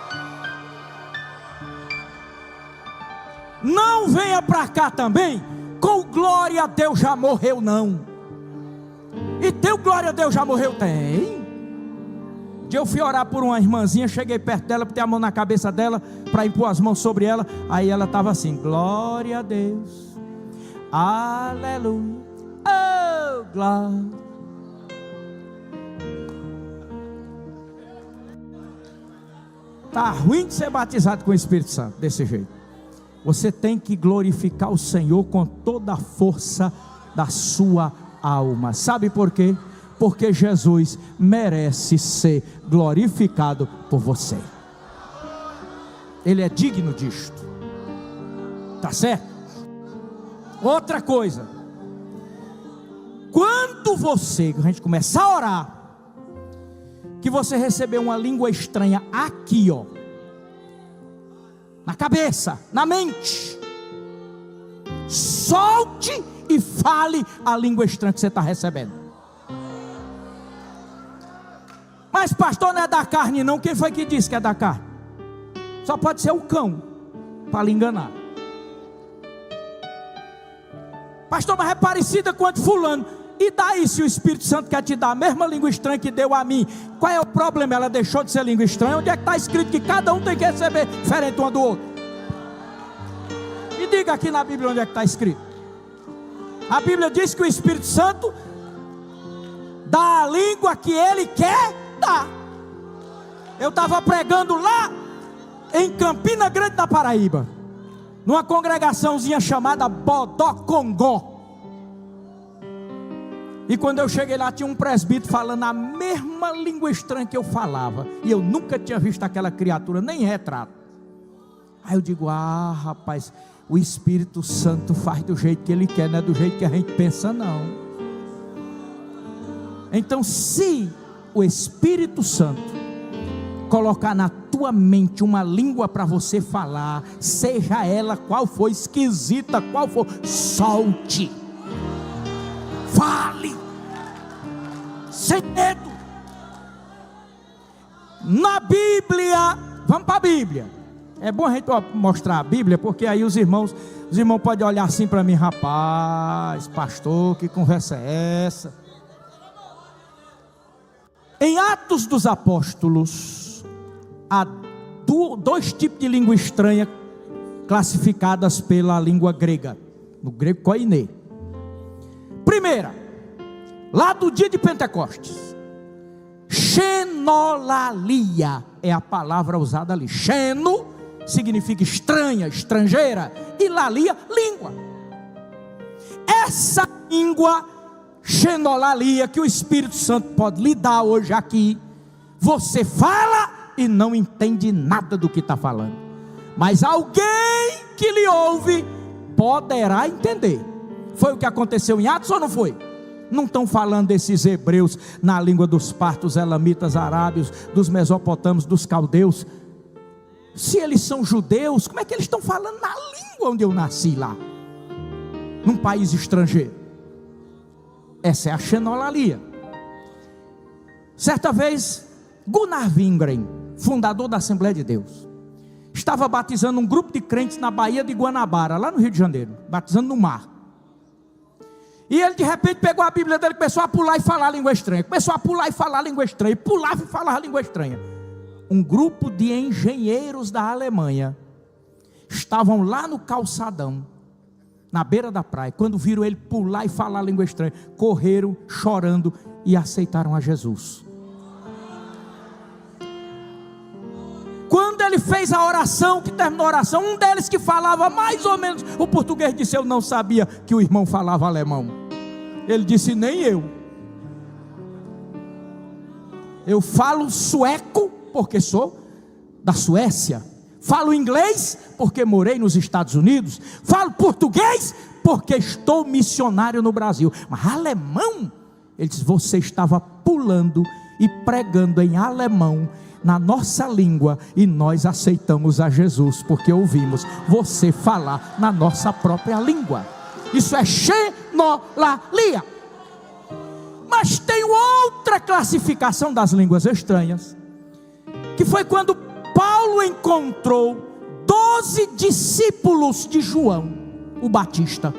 S1: Não venha para cá também com glória a Deus já morreu, não. E teu glória a Deus já morreu? Tem. Eu fui orar por uma irmãzinha, cheguei perto dela, botei a mão na cabeça dela para impor as mãos sobre ela. Aí ela estava assim: glória a Deus, aleluia, oh glória. Está ruim de ser batizado com o Espírito Santo desse jeito. Você tem que glorificar o Senhor com toda a força da sua alma. Sabe por quê? Porque Jesus merece ser glorificado por você. Ele é digno disto. Tá certo? Outra coisa. Quando você, a gente começar a orar, que você receber uma língua estranha aqui, ó, na cabeça, na mente, solte e fale a língua estranha que você está recebendo. Mas pastor, não é da carne não. Quem foi que disse que é da carne? Só pode ser o cão para lhe enganar. Pastor, mas é parecida com a de fulano. E daí se o Espírito Santo quer te dar a mesma língua estranha que deu a mim? Qual é o problema? Ela deixou de ser língua estranha? Onde é que está escrito que cada um tem que receber diferente uma do outro? Me diga aqui na Bíblia onde é que está escrito. A Bíblia diz que o Espírito Santo dá a língua que Ele quer dar. Eu estava pregando lá em Campina Grande da Paraíba, numa congregaçãozinha chamada Bodocongó. E quando eu cheguei lá, tinha um presbítero falando a mesma língua estranha que eu falava. E eu nunca tinha visto aquela criatura, nem retrato. Aí eu digo: ah, rapaz, o Espírito Santo faz do jeito que Ele quer, não é do jeito que a gente pensa, não. Então, se o Espírito Santo colocar na tua mente uma língua para você falar, seja ela qual for, esquisita qual for, solte, fale, sem medo. Na Bíblia, vamos para a Bíblia. É bom a gente mostrar a Bíblia, porque aí os irmãos podem olhar assim para mim: rapaz, pastor, que conversa é essa? Em Atos dos Apóstolos, há dois tipos de língua estranha classificadas pela língua grega, no grego koiné. Primeira, lá do dia de Pentecostes, xenolalia é a palavra usada ali. Xeno significa estranha, estrangeira, e lalia, língua. Essa língua xenolalia que o Espírito Santo pode lhe dar hoje aqui, você fala e não entende nada do que está falando, mas alguém que lhe ouve poderá entender. Foi o que aconteceu em Atos ou não foi? Não estão falando desses hebreus na língua dos partos, elamitas, arábios, dos mesopotâmios, dos caldeus. Se eles são judeus, como é que eles estão falando na língua onde eu nasci lá, num país estrangeiro? Essa é a xenolalia. Certa vez, Gunnar Wingren, fundador da Assembleia de Deus, estava batizando um grupo de crentes na Baía de Guanabara, lá no Rio de Janeiro, batizando no mar. E ele de repente pegou a Bíblia dele e começou a pular e falar a língua estranha. Começou a pular e falar a língua estranha, e pulava e falava a língua estranha. Um grupo de engenheiros da Alemanha estavam lá no calçadão, na beira da praia. Quando viram ele pular e falar a língua estranha, correram chorando e aceitaram a Jesus. Quando ele fez a oração, que terminou a oração, um deles que falava mais ou menos o português disse: eu não sabia que o irmão falava alemão. Ele disse: nem eu. Eu falo sueco porque sou da Suécia, falo inglês porque morei nos Estados Unidos, falo português porque estou missionário no Brasil, mas alemão? Ele disse: você estava pulando e pregando em alemão na nossa língua, e nós aceitamos a Jesus, porque ouvimos você falar na nossa própria língua. Isso é xenolalia. Mas tem outra classificação das línguas estranhas, que foi quando Paulo encontrou 12 discípulos de João, o Batista,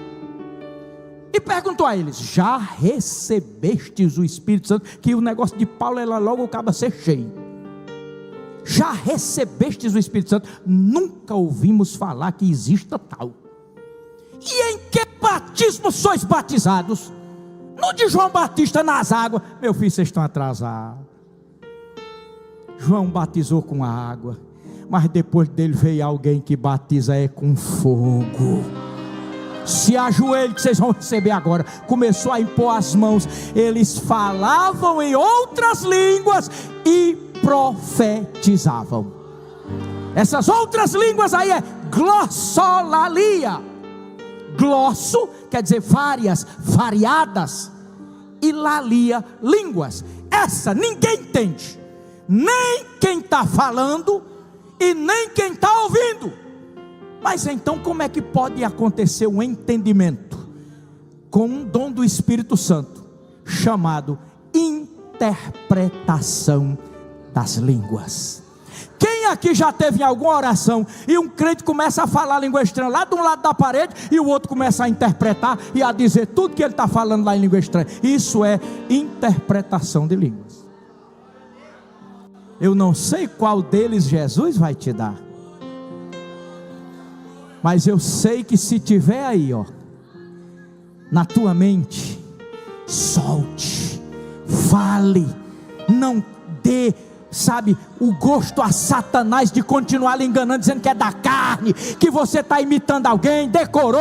S1: e perguntou a eles: já recebestes o Espírito Santo? Que o negócio de Paulo era logo acaba ser cheio. Já recebestes o Espírito Santo? Nunca ouvimos falar que exista tal. E em que batismo sois batizados? No de João Batista nas águas. Meu filho, vocês estão atrasados. João batizou com a água, mas depois dele veio alguém que batiza com fogo. Se ajoelhe que vocês vão receber agora. Começou a impor as mãos. Eles falavam em outras línguas e profetizavam. Essas outras línguas aí é glossolalia. Glosso quer dizer várias, variadas, e lalia, línguas. Essa ninguém entende, nem quem está falando e nem quem está ouvindo. Mas então como é que pode acontecer um entendimento com um dom do Espírito Santo chamado interpretação das línguas? Quem aqui já teve em alguma oração e um crente começa a falar a língua estranha lá de um lado da parede, e o outro começa a interpretar e a dizer tudo que ele está falando lá em língua estranha? Isso é interpretação de línguas. Eu não sei qual deles Jesus vai te dar, mas eu sei que se tiver aí, na tua mente, solte, fale, não dê, o gosto a Satanás de continuar lhe enganando, dizendo que é da carne, que você está imitando alguém, decorou.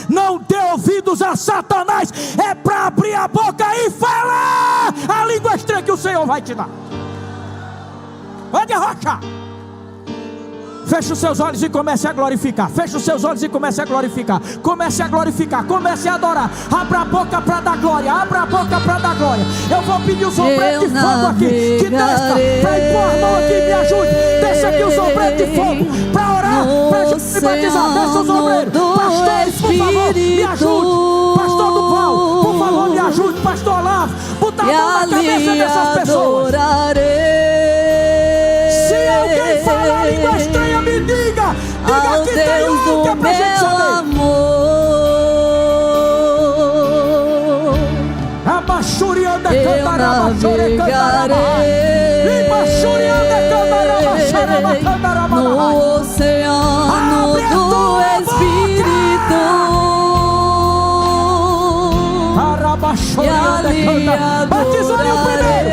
S1: Não dê ouvidos a Satanás, é para abrir a boca e falar a língua estranha que o Senhor vai te dar. Pode arrochar. Feche os seus olhos e comece a glorificar. Feche os seus olhos e comece a glorificar. Comece a glorificar, comece a adorar. Abra a boca para dar glória. Abra a boca para dar glória. Eu vou pedir o sobrete de fogo aqui, que desça para impor a mão aqui, me ajude. Desça aqui o sobrete de fogo para orar, para gente batizar. Desça o sobreiro. Pastores, por favor, me ajude. Pastor do Paulo, por favor, me ajude. Pastor Olavo, bota a mão na cabeça dessas pessoas. Se alguém falar língua estranha, me diga que tem um que é pra gente saber. Abachurianda candaraba, chore candaraba, ibachurianda candaraba, xaraba candaraba,
S2: no oceano do Espírito,
S1: arabachurianda candaraba. Batizou ali o primeiro,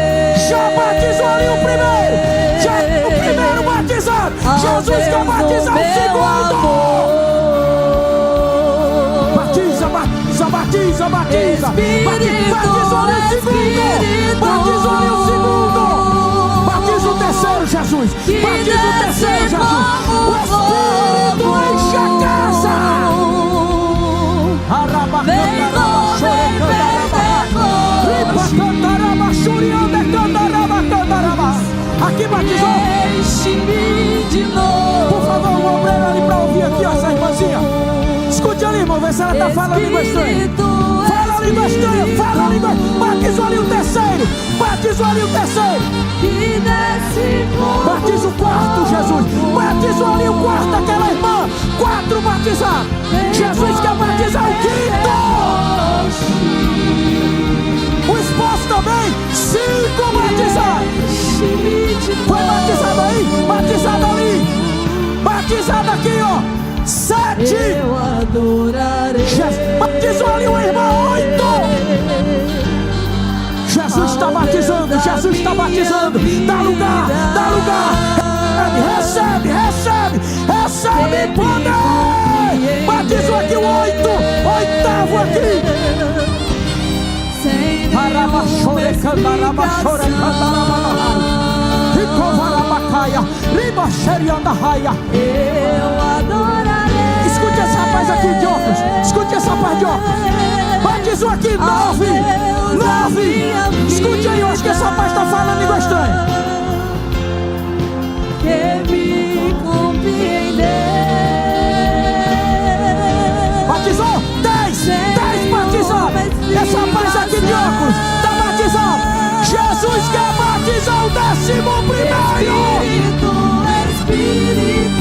S1: já batizou ali o primeiro, já o primeiro batizado. Jesus quer batizar o segundo. Batiza. Batizou ali o segundo. Batizou ali o segundo. Batiza o terceiro, Jesus. Batiza o terceiro, Jesus. O Espírito enche a casa. Aqui batizou.
S2: Enche-me de novo.
S1: Por favor, um obreiro ali para ouvir aqui, ó, essa irmãzinha. Escute ali, irmão, vê se ela está falando língua estranha. Fala língua estranha, fala língua. Batizou ali o terceiro. Batizou ali o terceiro. Batiza o quarto, Jesus. Batizou ali o quarto, aquela irmã. 4 batizados. Jesus quer batizar o quinto. O esposo também. 5 batizados. Foi batizado aí, batizado ali, batizado aqui, ó. 7.
S2: Eu adorarei.
S1: Batizou ali uma irmã. 8. Jesus está batizando, Jesus está batizando. Dá lugar, dá lugar. Recebe poder. Batizou aqui o 8. 8º aqui. Arabachore candarabachore candarabachore.
S2: Eu adorarei.
S1: Escute esse rapaz aqui de óculos. Escute esse rapaz de óculos. Batizou aqui 9. Escute aí, eu acho que esse rapaz está falando língua estranha.
S2: Que me compreender.
S1: Batizou 10 batizados. Esse rapaz aqui de óculos está batizado. Jesus quer batizar o 11º.
S2: Espírito.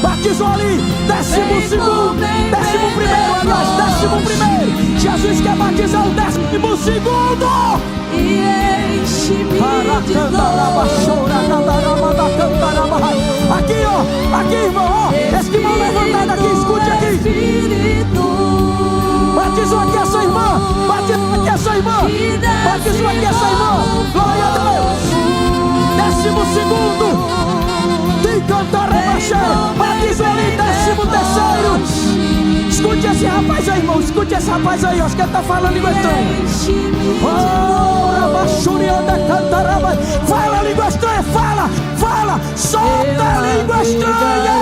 S1: Batizou ali, 11º, aliás, 11º. Jesus quer batizar o 12º.
S2: E enche-me de novo.
S1: Aqui, ó, aqui, irmão, ó, esse mão levantada aqui, escute aqui. Batizou aqui essa irmã, batizou aqui essa irmã, batizou aqui essa irmã. Glória a Deus. 12º, tem cantar rebaixar. Batizou ali, 13º. Escute esse rapaz aí, irmão, escute esse rapaz aí, acho que ele está falando língua estranha. Fala língua estranha, fala, solta a língua estranha.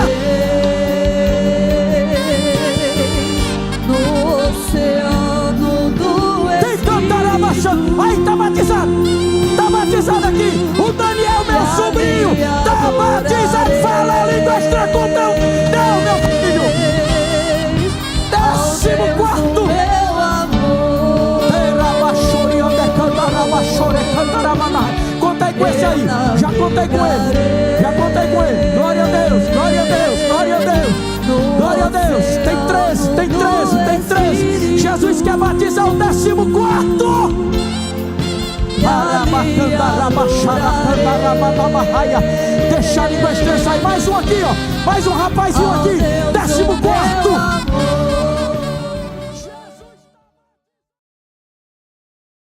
S2: No oceano do Espírito.
S1: Tem cantar abaixando, aí tá batizado aqui. O Daniel, meu sobrinho, tá batizado. Fala língua estranha com teu Deus, meu filho. 14º. Contei com esse aí, já contei com ele. Glória a Deus, glória a Deus, glória a Deus, glória a Deus. Tem 13. Jesus quer batizar o 14º. Deixa a língua estranha sair. Mais um aqui, ó. Mais um rapazinho aqui.